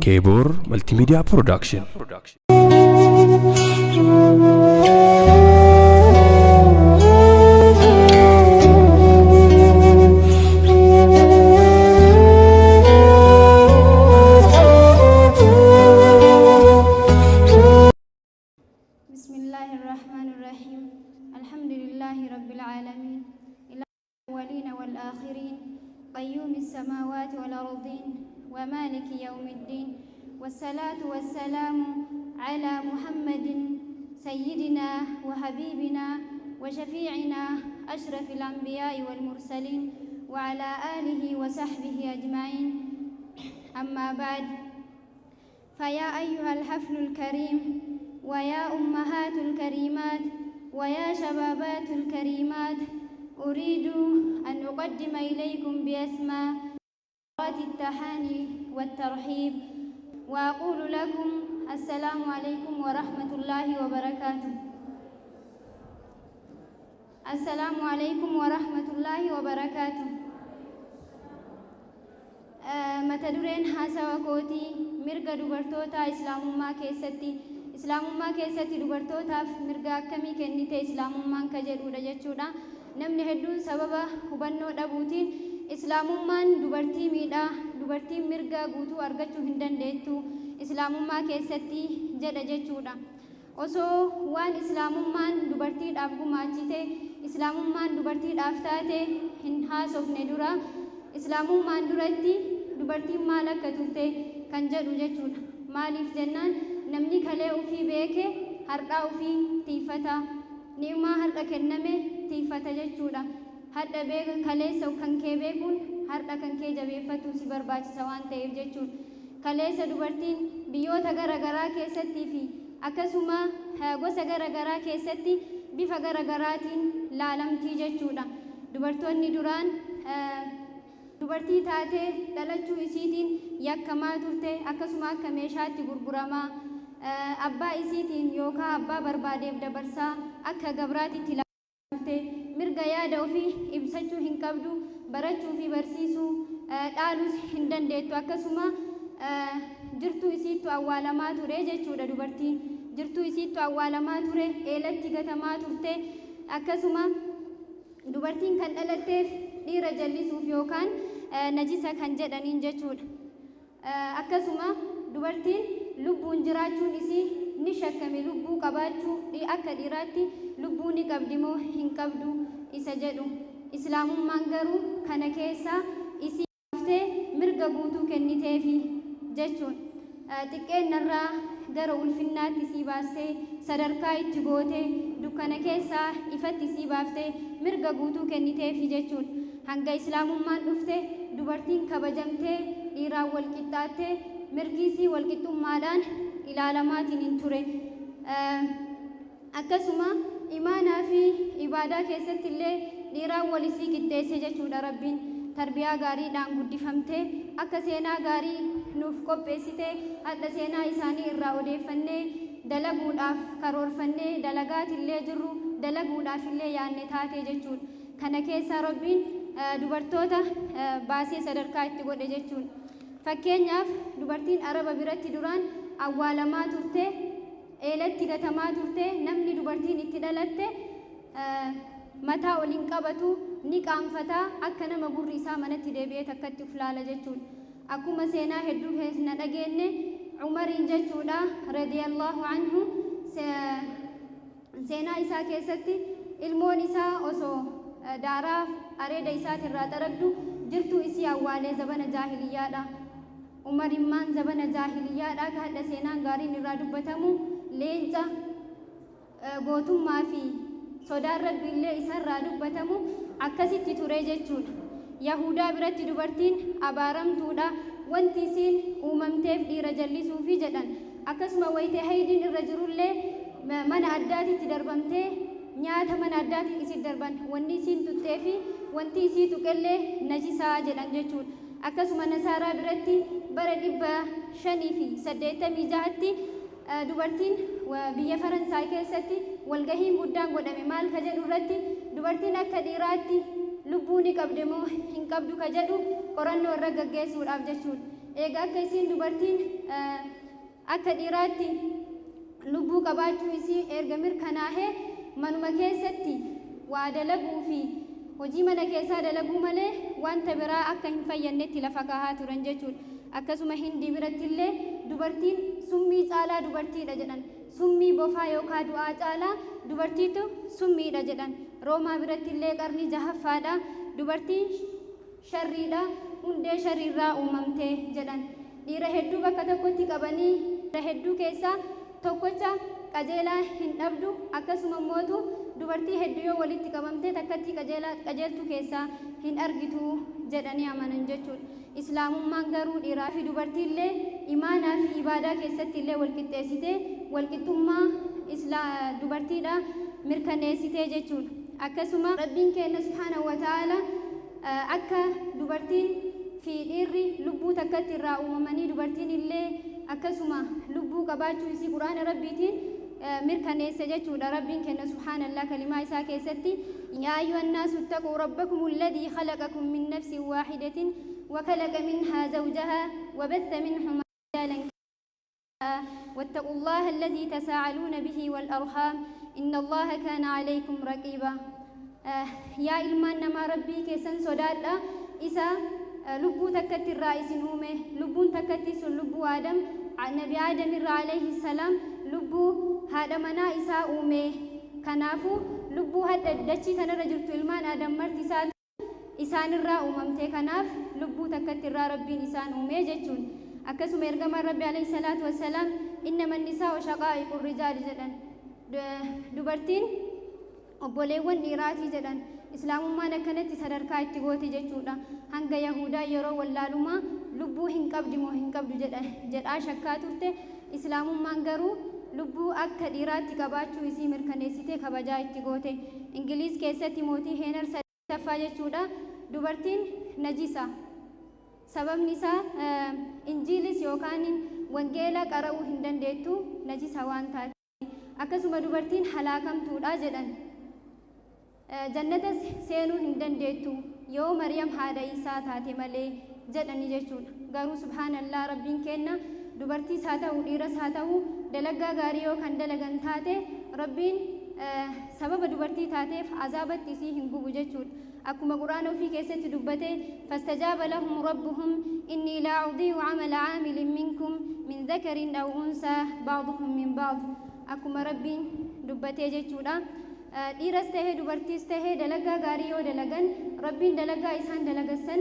Kebor Multimedia Production. Bismillahirrahmanirrahim. Alhamdulillahi rabbil alamin. Ilahil awwalin wal akhirin. Qayyumis samawati wal ardin. Wa maliki yawmiddin. Wassalatu wassalamu ala Muhammadin sayyidina wa habibina wa syafi'ina ashrafil anbiya'i wal mursalin wa ala alihi wa sahbihi ajma'in. Amma ba'd. Faya ayyuhal haflul karim ويا أمهات الكريمات ويا شبابات الكريمات، أريد أن أقدم إليكم بأسماء التحاني والترحيب، وأقول لكم السلام عليكم ورحمة الله وبركاته. السلام عليكم ورحمة الله وبركاته. متى درين حاسا وكوتي مرقى دبرتوتا إسلامما كيستي Islaamummaa keessatti dubartootaaf mirga akkamii kennite Islaamummaan ka jedhudha jechuudha. Namni hedduun sababa hubannoo dhabuutiin Islaamummaan dubartii miidhaa, dubartiin mirga guutuu argachuu hin dandeettu Islaamummaa keessatti jedha jechuudha. Osoo waan Islaamummaan dubartiidhaaf gumaachite, Islaamummaan dubartiidhaaf taate hin haasofne dura Islaamummaan duratti dubartiin maal akka turte kan jedhu jechuudha. Maaliif jennaan namni kalee ufii beeke har'a ufii tiifata, ni'maa har'a kenname tiifata jechuudha. Hadha beeka kaleessa kan kee beekuun har'a kan kee jabeeffatu si barbaachisa waan ta'eef jechuudha. Kaleessa dubartiin biyyoota garaagaraa keessattii fi akkasuma gosa garaagaraa keessatti bifa garaagaraatiin laalamtii jechuudha. Dubartoonni duraan dubartii taatee dhalachuu isiitiin yakkamaa turte, akkasuma akka meeshaatti gurguramaa, abbaa isiitiin yookaan abbaa barbaadeef dabarsaa akka gabraatitti ilaalaa turte, mirga yaada ofii ibsachuu hin qabdu, barachuu fi barsiisuu dhaaluus hin dandeettu, akkasuma jirtuu isiittu awwaalamaa ture jechuudha. Dubartiin jirtuu isiittu awwaalamaa ture, eelatti gatamaa turte, akkasuma dubartiin kan dhalatteef dhiira jallisuuf yookaan najisa kan jedhaniin jechuudha. Akkasuma dubartiin lubbuun jiraachuun isii ni shakkame, lubbuu qabaachuu akka dhiiraatti lubbuu ni qabdi moo hin qabdu isa jedhu. Islaamummaan garuu kana keessaa isii haftee mirga guutuu kenniteefi jechuudha. Xiqqeennarraa gara ulfinnaatti isii baastee sadarkaa itti gootee dukkana keessaa ifatti isii baaftee mirga guutuu kenniteefi jechuudha. Hanga Islaamummaan dhufte dubartiin kabajamtee dhiiraan wal qixxaattee mirgi isii wal qixxummaadhaan ilaalamaatiin hin ture. Akkasuma imaanaa fi ibaadaa keessatti illee dhiiraan wal isii qixxeesse jechuudha. Rabbiin tarbiyaa gaariidhaan guddifamtee akka seenaa gaarii nuuf qopheessite hadha seenaa isaanii irraa odeeffannee dalaguudhaaf karoorfannee dalagaatillee jirru dalaguudhaaf illee yaanne taate jechuudha. Kana keessaa Rabbiin dubartoota baasee sadarkaa itti godhe jechuudha. Fakkeenyaaf dubartiin Araba biratti duraan awwaalamaa turte, eelatti gatamaa turte, namni dubartiin itti dhalatte mataa oliin qabatu ni qaanfataa akka nama gurri isaa manatti deebi'ee takkatti uflaala jechuudha. Akkuma seenaa hedduu keessa dhageenye Umariin jechuudha radiyallahu anhu seenaa isaa keessatti ilmoon isaa osoo daaraaf areeda isaatirraa xaragdu jirtuu isii awwaalee zabana jaahiliyyaadha. Umarimmaan zabana jaahiliyyaadha ka hadha seenaan gaariin irraa dubbatamu leenca gootummaa fi sodaan rabbii illee isarraa dubbatamu akkasitti ture jechuudha. Yahudaa biratti dubartiin abaaramtuudha, wanti isiin uumamteef dhiira jallisuufi jedhan. Akkasuma wayitee haydiin irra jirullee mana addaatitti darbamtee nyaata mana addaatti isii darban, wanni isiin tuttee fi wanti isii tuqellee najisaa jedhan jechuudha. Akkasuma Nasaaraa biratti bara 586tti dubartiin biyya Faransaay keessatti walgahiin guddaan godhame maal ka jedhu irratti dubartiin akka dhiiraatti lubbuu ni qabde moo hin qabdu ka jedhu qorannoo irra gaggeessuudhaaf jechuudha. Egaa akka isiin dubartiin akka dhiiraatti lubbuu qabaachuu isii erga mirkanaa'ee manuma keessatti waa dalaguu fi hojii mana keessaa dalaguu malee wanta biraa akka hin fayyadnetti lafa kaahaa turan jechuudha. Akkasuma Hindii biratti illee dubartiin summii caalaa dubartiidha jedhan. Summii bofaa yookaan du'aa caalaa dubartiitu summiidha jedhan. Roomaa biratti illee qarni jahaffaadha. Dubartiin sharriidha, hundee sharriirraa uumamtee jedhan. Dhiira hedduu bakka tokkotti qabanii dhiira hedduu keessaa tokkocha qajeelaa hin dhabdu. Akkasuma immoo dubartii hedduu yoo walitti qabamtee takkatti qajeeltu keessaa hin argitu jedhanii amanan jechuudha. Islaamummaan garuu dhiiraa fi dubartii illee imaanaa fi ibaadaa keessatti illee walqixxeessitee walqixxummaa dubartiidha mirkaneessitee jechuudha. Akkasuma rabbiin keenya subhaanahu wa ta'ala akka dubartiin fi dhiirri lubbuu takkatti irraa uumamanii dubartiin illee akkasuma lubbuu qabaachuu isii quraana rabbiitiin mirkaneesse jechuudha. Rabbiin keenya subhaanallah kalimaa isaa keessatti yaa ayyuhan naasu ittaquu rabbakum alladhii khalaqakum min nafsin waahidatin وخلق منها زوجها وبث منهما رجالا واتقوا الله الذي تساءلون به والأرحام إن الله كان عليكم رقيبا. يا إلمان نما ربي كيسن صدادا إسا لبو تكتي الرئيس نومه لبو تكتي سن لبو آدم نبي آدم عليه السلام لبو هذا منا إسا أومه كنافو لبو هذا دچي تنرجرت إلمان آدم مرتسات isaan irraa uumamtee kanaaf lubbuu takkatti irraa rabbiin isaan uumee jechuun. Akkasuma ergamaan rabbi alayhi salaatu wassalaam innama nisaa'u shaqaa'iqu rijaali jedhan. Dubartiin obboleewwan dhiiraatii jedhan. Islaamummaan akkanatti sadarkaa itti goote jechuudha. Hanga Yahudaa yeroo wallaalumaa lubbuu hin qabdi moo hin qabdu jedhaa shakkaa turte. Islaamummaan garuu lubbuu akka dhiiraatti qabaachuu isii mirkaneessitee kabajaa itti goote. Ingiliiz keessatti mootii Heenar sadaffaa jechuudha. Dubartiin najisa. Sababni isaa injiilis yookaan wangeela qara'uu hin dandeettu najisa waan taate. Akkasuma dubartiin halaakamtuudha jedhan. Jannata seenuu hin dandeettu yoo Maryam haadha Isaa taate malee jedhani jechuudha. Garuu subhaanallah rabbiin kenna dubartiis haa ta'u dhiiras haa ta'u dalagaa gaarii yoo kan dalagan taate rabbiin sababa dubartii taateef azaabatti isii hin gubu jechuudha. Akkuma quraana ofii keessatti dubbate fastajaaba lahum rabbuhum inni laa udii'u amala aamilin minkum min dhakarin aw unsaa ba'duhum min ba'd. Akkuma rabbiin dubbatee jechuudha. Dhiiras tahee dubartiis tahee dalagaa gaarii yoo dalagan rabbiin dalagaa isaan dalagassan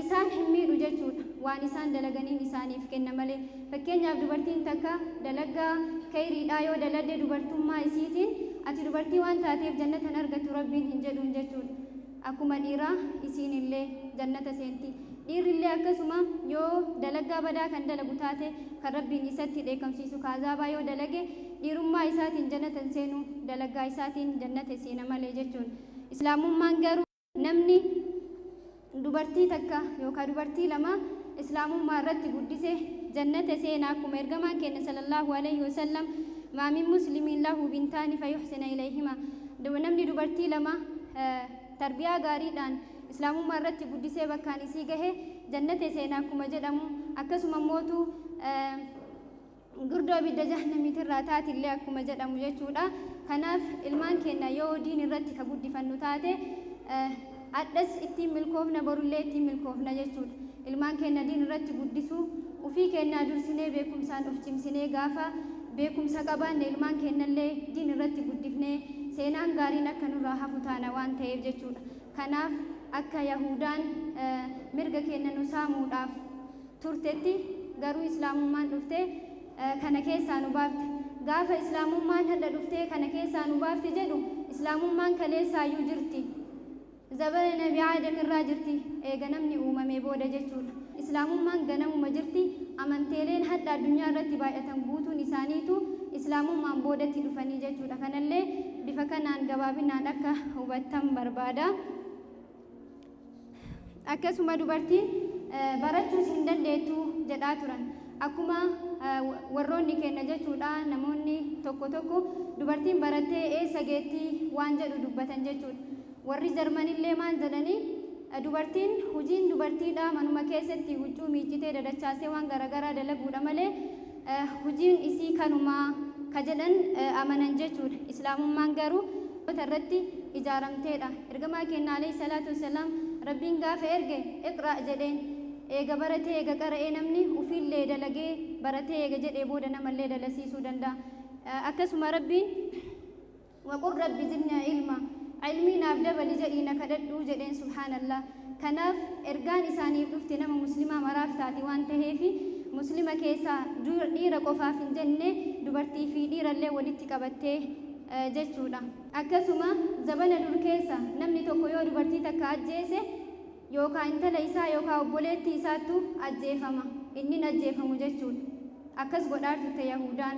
isaan hin miidhu jechuudha. Waan isaan dalaganiin isaaniif kenna malee. Fakkeenyaaf dubartiin takka dalagaa khayriidhaa yoo daladde dubartummaa isiitiin ati dubartii waan taateef jannatan argattu rabbiin hin jedhuun jechuudha. Akkuma dhiiraa isiin illee jannata seenti. Dhiirri illee akkasuma yoo dalagaa badaa kan dalagu taate kan rabbiin isatti dheekkamsiisu kaazaabaa yoo dalage dhiirummaa isaatiin jannatan seenu dalagaa isaatiin jannata seena malee jechuudha. Islaamummaan garuu namni dubartii takka yookaan dubartii lama islaamummaa irratti guddise jannata seena. Akkuma ergamaan keenya sallallahu alaihi wasallam maa min muslimin lahu bintaani fayuhsina ilayhima. Namni dubartii lama tarbiyaa gaariidhaan islaamummaa irratti guddisee bakkaan isii gahe jannata seena akkuma jedhamu. Akkasuma mootu gurdoo ibidda jahannamiitirraa taatillee akkuma jedhamu jechuudha. Kanaaf ilmaan keenya yoo diin irratti ka guddifannu taate addas ittiin milkoofna borullee ittiin milkoofna jechuudha. Ilmaan keenya diin irratti guddisuu ufii keenya dursinee beekumsaan of cimsinee gaafa beekumsa qabaanne ilmaan keenyallee diin irratti guddifnee seenaan gaariin akka nurraa hafu taana waan ta'eef jechuudha. Kanaaf akka Yahudaan mirga keenya nu saamuudhaaf turtetti garuu islaamummaan dhuftee kana keessaa nu baafte. Gaafa islaamummaan hadda dhuftee kana keessaa nu baafte jedhu islaamummaan kaleessaayyuu jirti. Zabana nabi Aadam irraa jirti eega namni uumamee booda jechuudha. Islaamummaan ganamuma jirti. Amanteeleen hadda addunyaa irratti baay'atan guutuun isaaniitu islaamummaan boodatti dhufanii jechuudha. Kanallee bifa kanaan gabaabinaan akka hubattan barbaada. Akkasuma dubartiin barachuus hin dandeettu jedhaa turan. Akkuma warroonni keenya jechuudha namoonni tokko tokko dubartiin barattee eessa geetti waan jedhu dubbatan jechuudha. Warri Jarmanillee maal jedhanii dubartiin hojiin dubartiidha manuma keessatti huccuu miicitee dadachaasee waan garagaraa dalaguudha malee hojiin isii kanuma ka jedhan amanan jechuudha. Islaamummaan garuu irratti ijaaramteedha. Ergamaa keenya alayhi salaatu wassalaam rabbiin gaafa erge iqra jedheen eega baratee eega qara'ee namni ufiillee dalagee baratee eega jedhee booda namallee dalasiisuu danda'a. Akkasuma rabbiin waqul rabbi zidnaa ilma ilmii naaf dabali jedhiina kadhadhuu jedheen subhaanallah. Kanaaf ergaan isaaniif dhufte nama muslimaa maraaf taati waan taheefi muslima keessaa dhiira qofaaf hin jenne dubartii fi dhiirallee walitti qabattee jechuudha. Akkasuma zabana dur keessa namni tokko yoo dubartii takka ajjeese yookaan intala isaa yookaan obboleettii isaattu ajjeefama. Inni ajjeefamu jechuudha. Akkas godhaa turte Yahudaan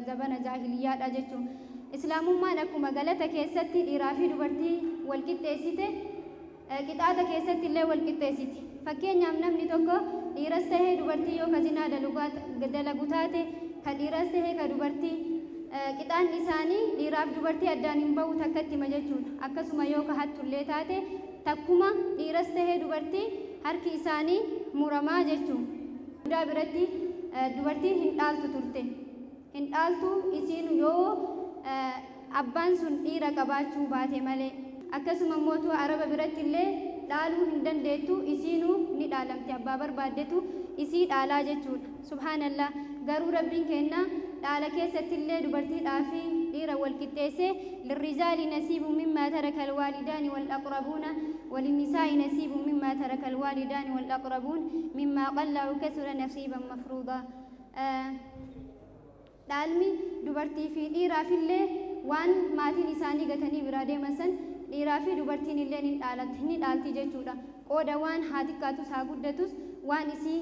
zabana jaahiliyyaadha jechuudha. Islaamummaan akkuma galata keessatti dhiiraa fi dubartii wal qixxeessite qixaata keessatti illee wal qixxeessiti. Fakkeenyaaf namni tokko dhiiras tahee dubartii yoo kazinaa dalagu taate ka dhiiras tahee ka dubartii qixaan isaanii dhiiraaf dubartii addaan hin bahu takkatti hima jechuudha. Akkasuma yoo ka hattullee taate takkuma dhiiras tahee dubartii harki isaanii muramaa jechuudha. Guddaa biratti dubartiin hin dhaaltu turte. Hin dhaaltu isiin yoo abbaan sun dhiira qabaachuu baate malee. Akkasuma mootuu araba biratti illee dhaaluu hin dandeettu isiinuu ni dhaalamti abbaa barbaaddetu isii dhaalaa jechuudha. Subhaanallah. Garuu rabbiin keenya dhaala keessatti illee dubartiidhaa fi dhiira wal qixxeessee lirrijaali nasiibu mimmaa taraka alwaalidaani wal aqrabuuna walinnisaa'i nasiibu mimmaa taraka alwaalidaani wal aqrabuun mimmaa qalla wa kasura nasiiban mafruudaa. Dhaalmi dubartii fi dhiiraaf illee waan maatiin isaanii gatanii biraa deeman san dhiiraa fi dubartiin illee ni dhaalti jechuudha. Qooda waan haa xiqqaatus haa guddatus waan isii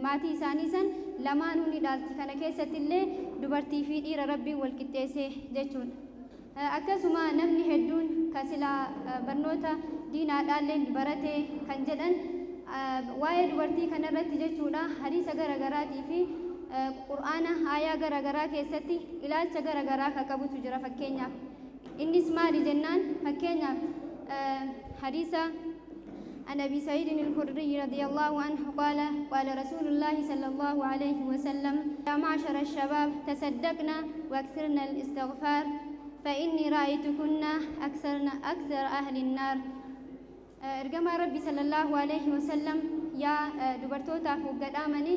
maatii isaanii san lamaanuu ni dhaalti. Kana keessatti illee dubartii fi dhiira rabbiin wal qixxeessee jechuudha. Akkasuma namni hedduun kan silaa barnoota diinaadhaallee baratee kan jedhan waa'ee dubartii kanarratti jechuudha. Hadiisa garaagaraatii fi qur'aana aayaa garagaraa keessatti ilaalcha garagaraa kan qabutu jira. Fakkeenyaaf innis maali jennaan fakkeenyaaf hadiisa عن أبي سعيد الخدري رضي الله عنه قال قال رسول الله صلى الله عليه وسلم يا معشر الشباب تصدقنا واكثرنا الاستغفار فإني رأيتكن أكثر أهل النار. إرجما ربي صلى الله عليه وسلم يا دبرتوتا فوق آمني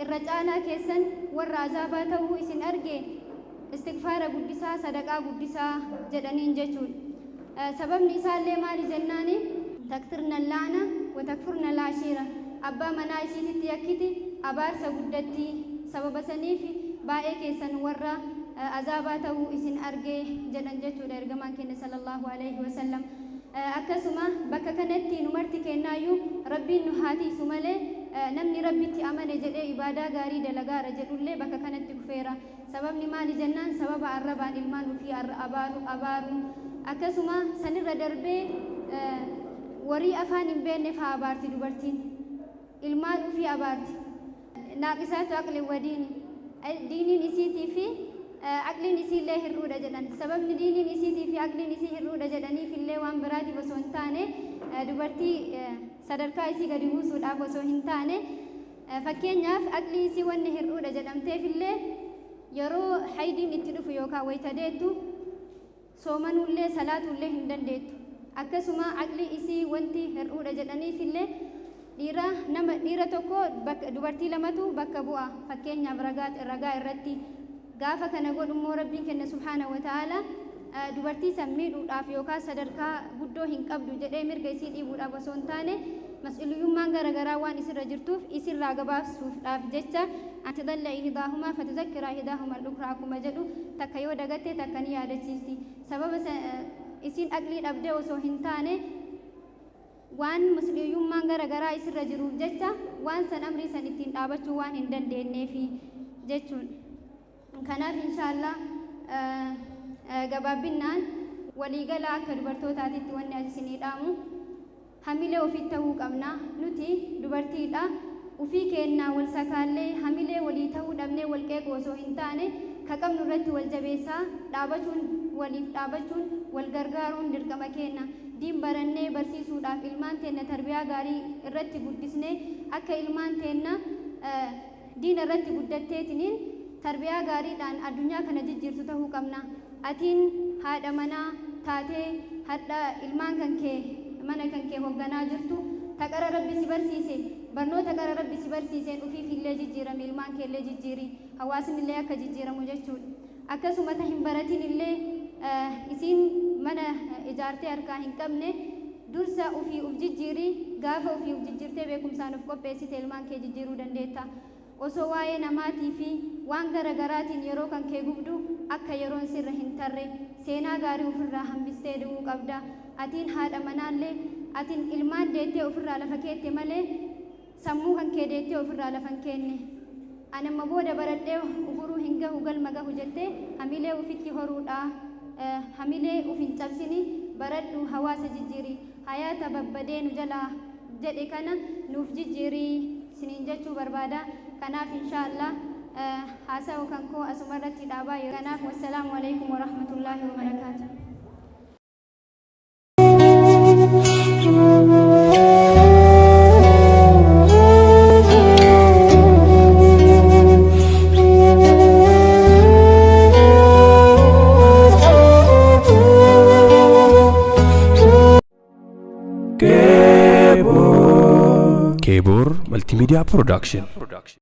الرجال كيسن والرازاباته إسن أرجي استغفار قدسا صدقا قدسا جدنين جتون. سبب نساء اللي مالي جناني تكثرنا اللعنة وتكفرنا العشيرة. أبا منايشي تيكتي أبار سودتي سبب سنيفي باقي كيسن ورا عذاباته إسن أرجي جدن جتون. إرجما كين صلى الله عليه وسلم akkasuma bakka kanatti numarti kennaayu rabbiin nu haatiisu malee namni rabbitti amane jedhee ibaadaa gaarii dalagaara jedhullee bakka kanatti kufeera. Sababni maali jennaan sababa arrabaan ilmaan ofii abaaru akkasuma sanirra darbee warii afaan hin beekne fa'aa abaarti dubartiin ilmaan ofii abaarti. Naaqisaatu aqli wadiini diiniin isiitii fi aqliin isiillee hir'uudha jedhan. Sababni diiniin isiitii fi aqliin isii hir'uudha jedhaniif illee waan biraatiif osoo hin taane dubartii sadarkaa isii gadi buusuudhaaf osoo hin taane fakkeenyaaf aqlii isii wanni hir'uudha jedhamteef illee yeroo haydiin itti dhufu yookaan wayita deettu soomanuullee salaatuullee hin dandeettu. Akkasuma aqlii isii wanti hir'uudha jedhaniif illee dhiira tokko dubartii lamatu bakka bu'a. Fakkeenyaaf ragaa irratti gaafa kana godhummoo rabbiin kenna subhaanahu wa ta'ala dubartii san miidhuudhaaf yookaan sadarkaa guddoo hin qabdu jedhee mirga isii dhiibuudhaaf osoo hin taane mas'uuliyummaan garagaraa waan isirra jirtuuf isirraa gabaabsuudhaaf jecha ati dalla ihidaahumaa fatuzakkiraa ihidaahumaa al-ukhraa akkuma jedhu takka yoo dagatte takka ni yaadachiifti. Sababa isiin aqlii dhabdee osoo hin taane waan mas'uuliyummaan garagaraa isirra jiruuf jecha waan san amrii san ittiin dhaabachuu waan hin dandeenyeefi jechuudha. Kanaaf inshaallah gabaabinaan waliigala akka dubartootaatitti wanni isinii dhaamu hamilee ofitti ta'uu qabna. Nuti dubartiidha ufii kennaa wal sakaallee hamilee walii ta'uu dhabnee wal qeequu osoo hin taane ka qabnu irratti wal jabeessaa dhaabachuun waliif dhaabachuun wal gargaaruun dirqama kenna. diin barannee barsiisuudhaaf ilmaan teenna tarbiyaa gaarii irratti guddisnee akka ilmaan teenna diin irratti guddatteetiniin tarbiyaa gaariidhaan addunyaa kana jijjiirtu ta'uu qabna. Atiin haadha manaa taatee hadha ilmaan kan kee mana kan kee hoogganaa jirtu taqara rabbi si barsiise barnoota qara rabbi si barsiiseen ufiif illee jijjiirame ilmaan kee illee jijjiiri hawaasni illee akka jijjiiramu jechuudha. Akkasuma ta hin baratin illee isiin mana ijaartee harkaa hin qabne dursa ufii uf jijjiiri gaafa ufii uf jijjiirtee beekumsaan uf qopheessite ilmaan kee jijjiiruu dandeetta. Osoo waa'ee namaatii fi waan garaagaraatiin yeroo kan kee gubdu akka yeroon sirra hin tarre seenaa gaarii ofirraa hambistee du'uu qabda. Atiin haadha manaallee atiin ilmaan deettee ofirraa lafa keette malee sammuu kan kee deettee ofirraa lafa hin kenne. Anamma booda baradhee ufuruu hin gahu galma gahu jettee hamilee ufitti horuudha. Hamilee uf hin cabsini baradhu hawaasa jijjiiri hayaata babbadee nu jalaa jedhe kana nuuf jijjiiri siniin jechuu barbaada. Kanaaf inshaallah haasa'u kan koo asumarratti dhaabaa. Kanaaf wassalaamu alaikum warahmatullaahi wabarakaatuh. Kebor Multimedia Production.